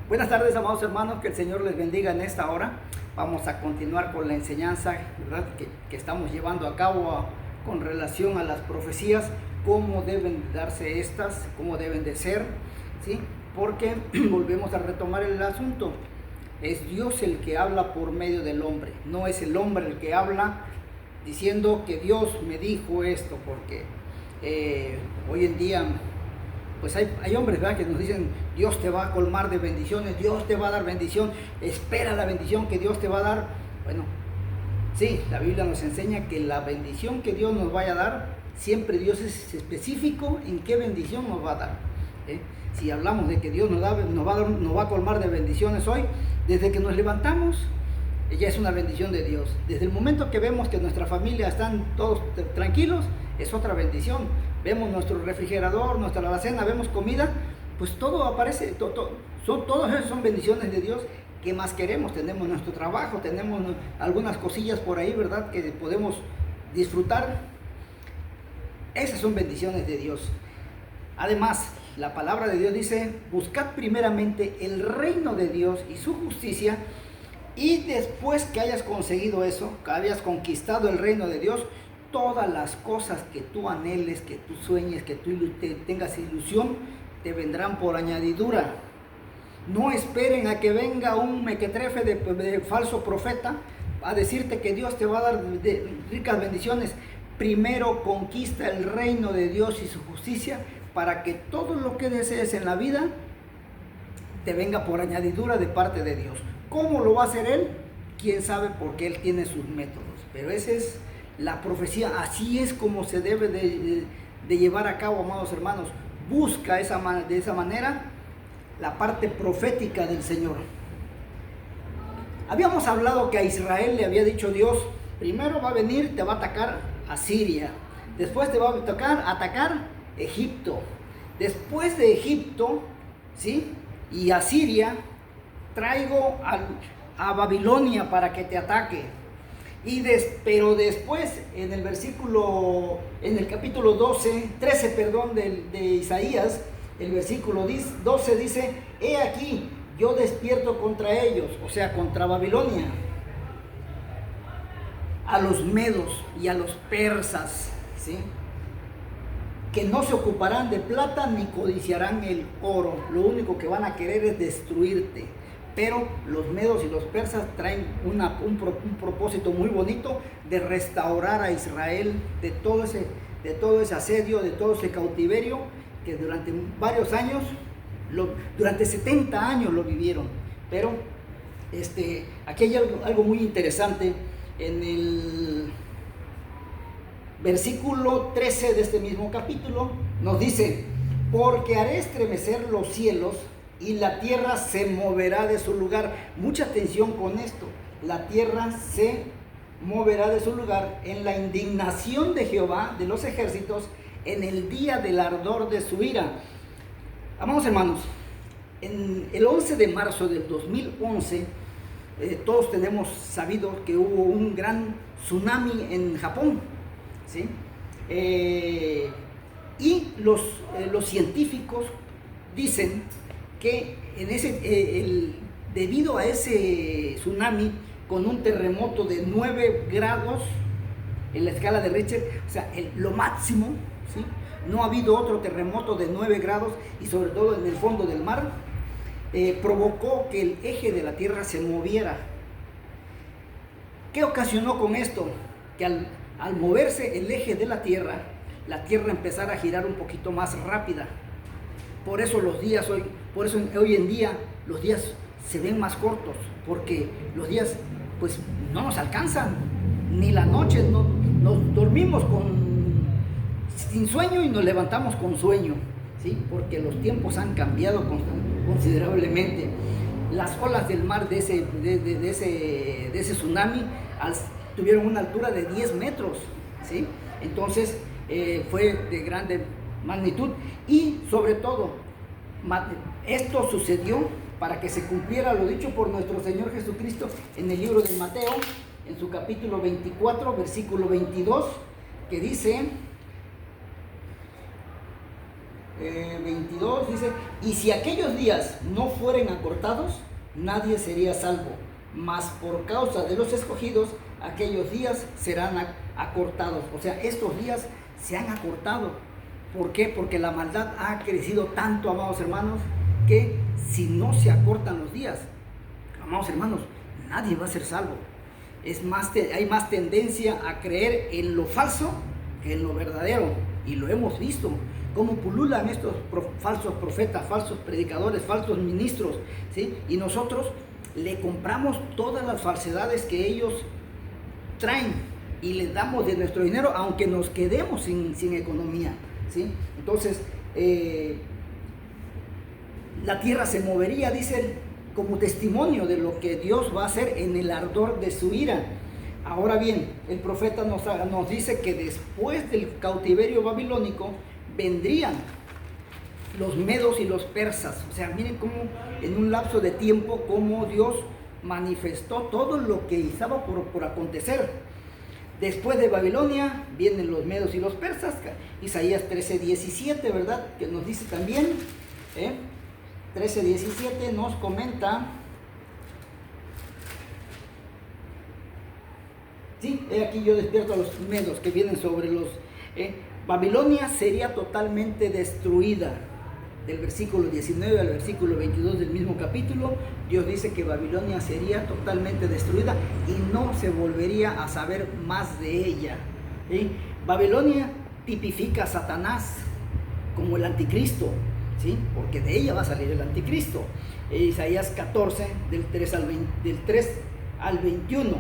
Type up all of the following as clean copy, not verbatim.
Buenas tardes, amados hermanos, que el Señor les bendiga en esta hora. Vamos a continuar con la enseñanza, ¿verdad?, que estamos llevando a cabo con relación a las profecías, cómo deben darse estas, cómo deben de ser, ¿sí? Porque volvemos a retomar el asunto. Es Dios el que habla por medio del hombre, no es el hombre el que habla diciendo que Dios me dijo esto, porque hoy en día pues hay hombres, ¿verdad?, que nos dicen: Dios te va a colmar de bendiciones, Dios te va a dar bendición, espera la bendición que Dios te va a dar. Bueno, sí, la Biblia nos enseña que la bendición que Dios nos vaya a dar, siempre Dios es específico en qué bendición nos va a dar. Si hablamos de que Dios nos va a colmar de bendiciones hoy, desde que nos levantamos, ya es una bendición de Dios. Desde el momento que vemos que nuestra familia están todos tranquilos, es otra bendición. Vemos nuestro refrigerador, nuestra alacena, vemos comida, pues todo aparece, todos esos son bendiciones de Dios. ¿Qué más queremos? Tenemos nuestro trabajo, tenemos algunas cosillas por ahí, ¿verdad?, que podemos disfrutar. Esas son bendiciones de Dios. Además, la palabra de Dios dice: buscad primeramente el reino de Dios y su justicia, y después que hayas conseguido eso, que hayas conquistado el reino de Dios, todas las cosas que tú anheles, que tú sueñes, que tú tengas ilusión, te vendrán por añadidura. No esperen a que venga un mequetrefe de falso profeta a decirte que Dios te va a dar ricas bendiciones. Primero conquista el reino de Dios y su justicia, para que todo lo que desees en la vida te venga por añadidura de parte de Dios. ¿Cómo lo va a hacer Él? Quién sabe, porque Él tiene sus métodos. Pero esa es la profecía, así es como se debe de llevar a cabo, amados hermanos. Busca de esa manera la parte profética del Señor. Habíamos hablado que a Israel le había dicho Dios: primero va a venir, te va a atacar Asiria, después te va a tocar atacar Egipto, después de Egipto, ¿sí?, y Asiria, traigo a Babilonia para que te ataque. Pero después, en el capítulo 13 de Isaías, el versículo 12 dice: he aquí, yo despierto contra ellos, o sea, contra Babilonia, a los medos y a los persas, ¿sí?, que no se ocuparán de plata ni codiciarán el oro. Lo único que van a querer es destruirte. Pero los medos y los persas traen un propósito muy bonito de restaurar a Israel de todo ese asedio, de todo ese cautiverio que durante varios años, durante 70 años lo vivieron. Pero aquí hay algo muy interesante. En el versículo 13 de este mismo capítulo nos dice: porque haré estremecer los cielos y la tierra se moverá de su lugar. Mucha atención con esto: la tierra se moverá de su lugar en la indignación de Jehová de los ejércitos, en el día del ardor de su ira. Amados hermanos, en el 11 de marzo del 2011, todos tenemos sabido que hubo un gran tsunami en Japón, ¿sí? Y los científicos dicen que debido a ese tsunami, con un terremoto de 9 grados en la escala de Richter, o sea, lo máximo, ¿sí?, no ha habido otro terremoto de 9 grados, y sobre todo en el fondo del mar, provocó que el eje de la Tierra se moviera. ¿Qué ocasionó con esto? Que al moverse el eje de la Tierra empezara a girar un poquito más rápida. Por eso hoy en día los días se ven más cortos, porque los días pues no nos alcanzan, ni la noche, nos dormimos sin sueño y nos levantamos con sueño, ¿sí?, porque los tiempos han cambiado considerablemente. Las olas del mar de ese tsunami tuvieron una altura de 10 metros, ¿sí? Entonces fue de grande magnitud, y sobre todo esto sucedió para que se cumpliera lo dicho por nuestro Señor Jesucristo en el libro de Mateo, en su capítulo 24, versículo 22, que dice 22, dice, y si aquellos días no fueren acortados, nadie sería salvo, mas por causa de los escogidos, aquellos días serán acortados. O sea, estos días se han acortado. ¿Por qué? Porque la maldad ha crecido tanto, amados hermanos, que si no se acortan los días, amados hermanos, nadie va a ser salvo. Hay más tendencia a creer en lo falso que en lo verdadero. Y lo hemos visto, cómo pululan estos falsos profetas, falsos predicadores, falsos ministros, ¿sí? Y nosotros le compramos todas las falsedades que ellos traen y les damos de nuestro dinero, aunque nos quedemos sin economía, ¿sí? Entonces, la tierra se movería, dice, como testimonio de lo que Dios va a hacer en el ardor de su ira. Ahora bien, el profeta nos dice que después del cautiverio babilónico vendrían los medos y los persas. O sea, miren cómo en un lapso de tiempo, cómo Dios manifestó todo lo que estaba por acontecer. Después de Babilonia vienen los medos y los persas. Isaías 13:17, ¿verdad? Que nos dice también, 13:17 nos comenta, sí, aquí yo despierto a los medos que vienen sobre los... Babilonia sería totalmente destruida. Del versículo 19 al versículo 22 del mismo capítulo, Dios dice que Babilonia sería totalmente destruida y no se volvería a saber más de ella. ¿Sí? Babilonia tipifica a Satanás como el anticristo, ¿sí? Porque de ella va a salir el anticristo. Isaías 14, del 3 al 21.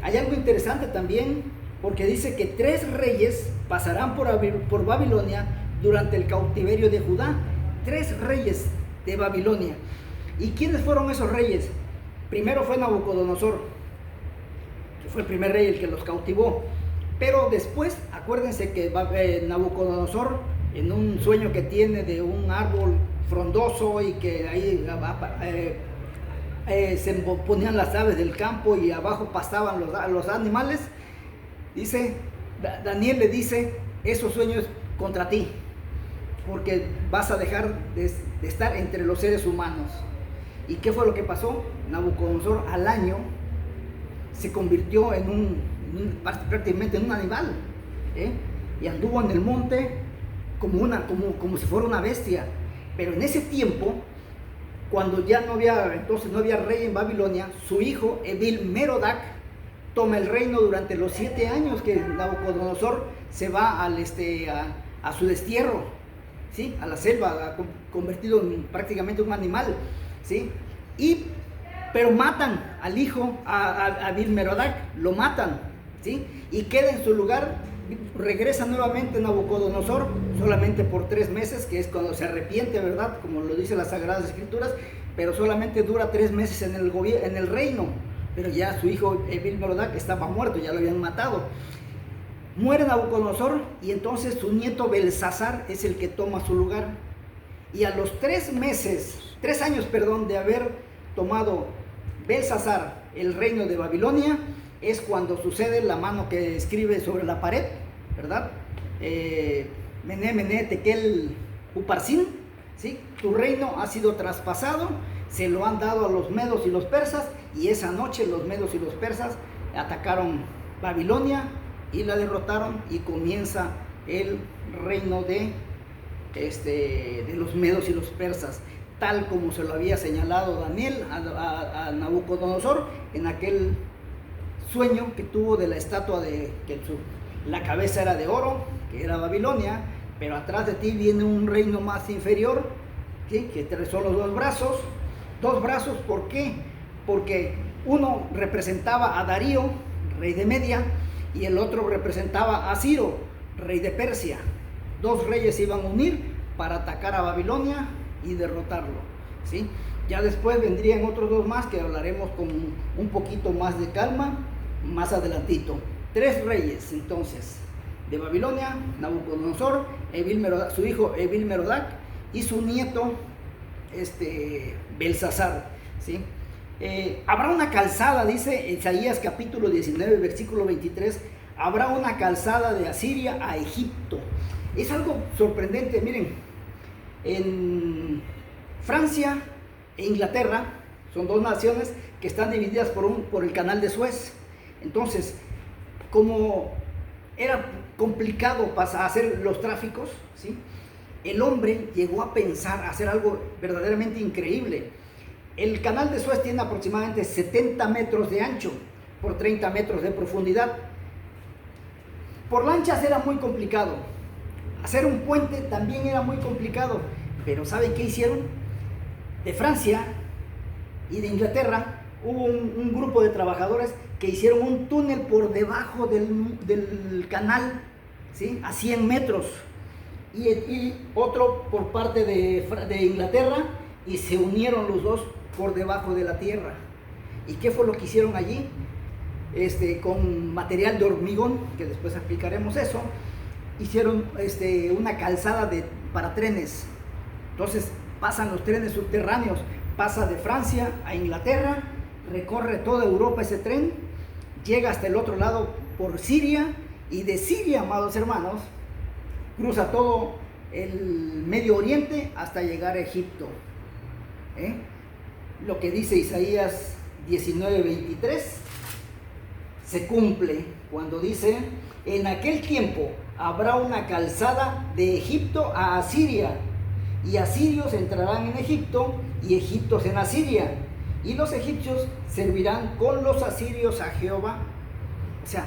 Hay algo interesante también, porque dice que 3 reyes pasarán por Babilonia durante el cautiverio de Judá. 3 reyes de Babilonia. ¿Y quiénes fueron esos reyes? Primero fue Nabucodonosor, que fue el primer rey el que los cautivó. Pero después, acuérdense que Nabucodonosor, en un sueño que tiene de un árbol frondoso y que ahí se ponían las aves del campo y abajo pastaban los animales, dice, Daniel le dice, esos sueños contra ti, porque vas a dejar de estar entre los seres humanos. ¿Y qué fue lo que pasó? Nabucodonosor al año se convirtió prácticamente en un animal, y anduvo en el monte como si fuera una bestia. Pero en ese tiempo, cuando ya no había rey en Babilonia, su hijo Evil-Merodach toma el reino durante los 7 años que Nabucodonosor se va a su destierro, ¿sí? A la selva, convertido prácticamente en un animal, ¿sí? Pero matan al hijo, a Evil-Merodach, lo matan, ¿sí? Y queda en su lugar, regresa nuevamente Nabucodonosor, solamente por 3 meses, que es cuando se arrepiente, ¿verdad? Como lo dice las Sagradas Escrituras, pero solamente dura 3 meses en el reino. Pero ya su hijo Evil-Merodach estaba muerto, ya lo habían matado. Muere Nabucodonosor y entonces su nieto Belsasar es el que toma su lugar. Y a los 3 años de haber tomado Belsasar el reino de Babilonia, es cuando sucede la mano que escribe sobre la pared, ¿verdad? Mené, mené, tekel, uparsin, ¿sí? Tu reino ha sido traspasado, se lo han dado a los medos y los persas, y esa noche los medos y los persas atacaron Babilonia y la derrotaron, y comienza el reino de los medos y los persas, tal como se lo había señalado Daniel a Nabucodonosor en aquel sueño que tuvo de la estatua la cabeza era de oro, que era Babilonia, pero atrás de ti viene un reino más inferior, ¿sí? Que son los 2 brazos. 2 brazos, ¿por qué? Porque uno representaba a Darío, rey de Media, y el otro representaba a Ciro, rey de Persia. 2 reyes se iban a unir para atacar a Babilonia y derrotarlo, ¿sí? Ya después vendrían otros 2 más que hablaremos con un poquito más de calma más adelantito. 3 reyes entonces de Babilonia: Nabucodonosor, su hijo Evil-Merodach y su nieto Belsasar, ¿sí? Habrá una calzada, dice Isaías capítulo 19 versículo 23, habrá una calzada de Asiria a Egipto. Es algo sorprendente, miren, en Francia e Inglaterra, son dos naciones que están divididas por el canal de Suez. Entonces, como era complicado hacer los tráficos, ¿sí?, el hombre llegó a pensar hacer algo verdaderamente increíble. El canal de Suez tiene aproximadamente 70 metros de ancho por 30 metros de profundidad. Por lanchas era muy complicado. Hacer un puente también era muy complicado. Pero ¿saben qué hicieron? De Francia y de Inglaterra hubo un grupo de trabajadores que hicieron un túnel por debajo del canal, ¿sí?, a 100 metros. Y otro por parte de Inglaterra, y se unieron los dos por debajo de la tierra. ¿Y qué fue lo que hicieron allí? Con material de hormigón, que después explicaremos eso, hicieron una calzada para trenes. Entonces pasan los trenes subterráneos, pasa de Francia a Inglaterra, recorre toda Europa ese tren, llega hasta el otro lado por Siria, y de Siria, amados hermanos, cruza todo el Medio Oriente hasta llegar a Egipto. Lo que dice Isaías 19:23 se cumple cuando dice: en aquel tiempo habrá una calzada de Egipto a Asiria, y asirios entrarán en Egipto y egipcios en Asiria, y los egipcios servirán con los asirios a Jehová. O sea,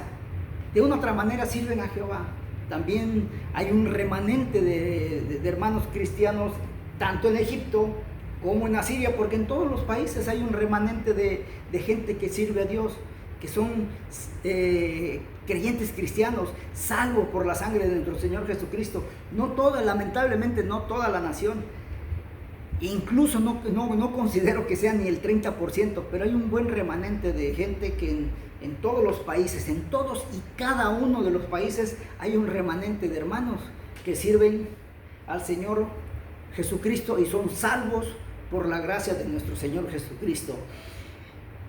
de una u otra manera sirven a Jehová. También hay un remanente de hermanos cristianos tanto en Egipto como en Asiria, porque en todos los países hay un remanente de gente que sirve a Dios, que son creyentes cristianos, salvos por la sangre de nuestro Señor Jesucristo. No toda, lamentablemente no toda la nación, incluso no considero que sea ni el 30%, pero hay un buen remanente de gente que en todos los países, en todos y cada uno de los países, hay un remanente de hermanos que sirven al Señor Jesucristo y son salvos por la gracia de nuestro Señor Jesucristo.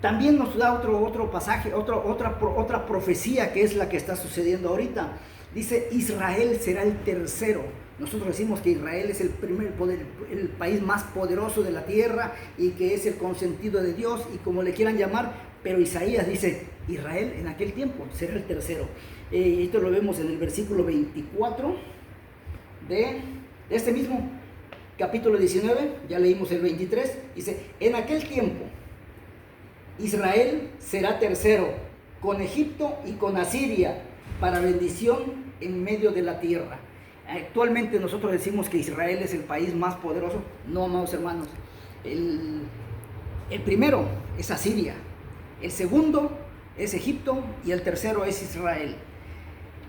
También nos da otro pasaje, otra profecía, que es la que está sucediendo ahorita. Dice: Israel será el tercero. Nosotros decimos que Israel es el país más poderoso de la tierra, y que es el consentido de Dios, y como le quieran llamar, pero Isaías dice: Israel en aquel tiempo será el tercero. Esto lo vemos en el versículo 24 de este mismo capítulo 19, ya leímos el 23, dice: en aquel tiempo Israel será tercero, con Egipto y con Asiria, para bendición en medio de la tierra. Actualmente nosotros decimos que Israel es el país más poderoso. No, amados hermanos. El primero es Asiria, el segundo es Egipto y el tercero es Israel.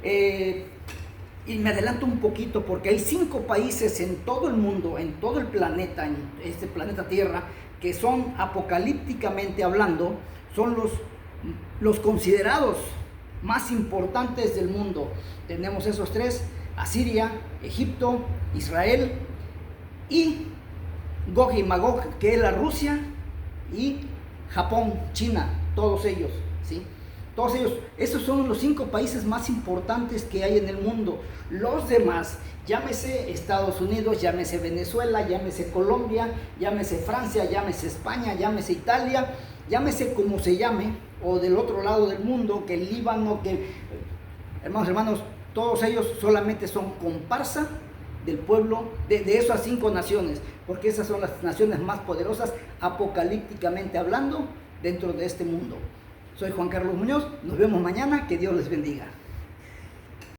Y me adelanto un poquito porque hay 5 países en todo el mundo, en todo el planeta, en este planeta Tierra, que son, apocalípticamente hablando, son los considerados más importantes del mundo. Tenemos esos 3: Asiria, Egipto, Israel, y Gog y Magog, que es la Rusia, y Japón, China, todos ellos, ¿sí? Todos ellos, esos son los 5 países más importantes que hay en el mundo. Los demás, llámese Estados Unidos, llámese Venezuela, llámese Colombia, llámese Francia, llámese España, llámese Italia, llámese como se llame, o del otro lado del mundo, que el Líbano, hermanos, todos ellos solamente son comparsa del pueblo de esas 5 naciones, porque esas son las naciones más poderosas, apocalípticamente hablando, dentro de este mundo. Soy Juan Carlos Muñoz, nos vemos mañana, que Dios les bendiga.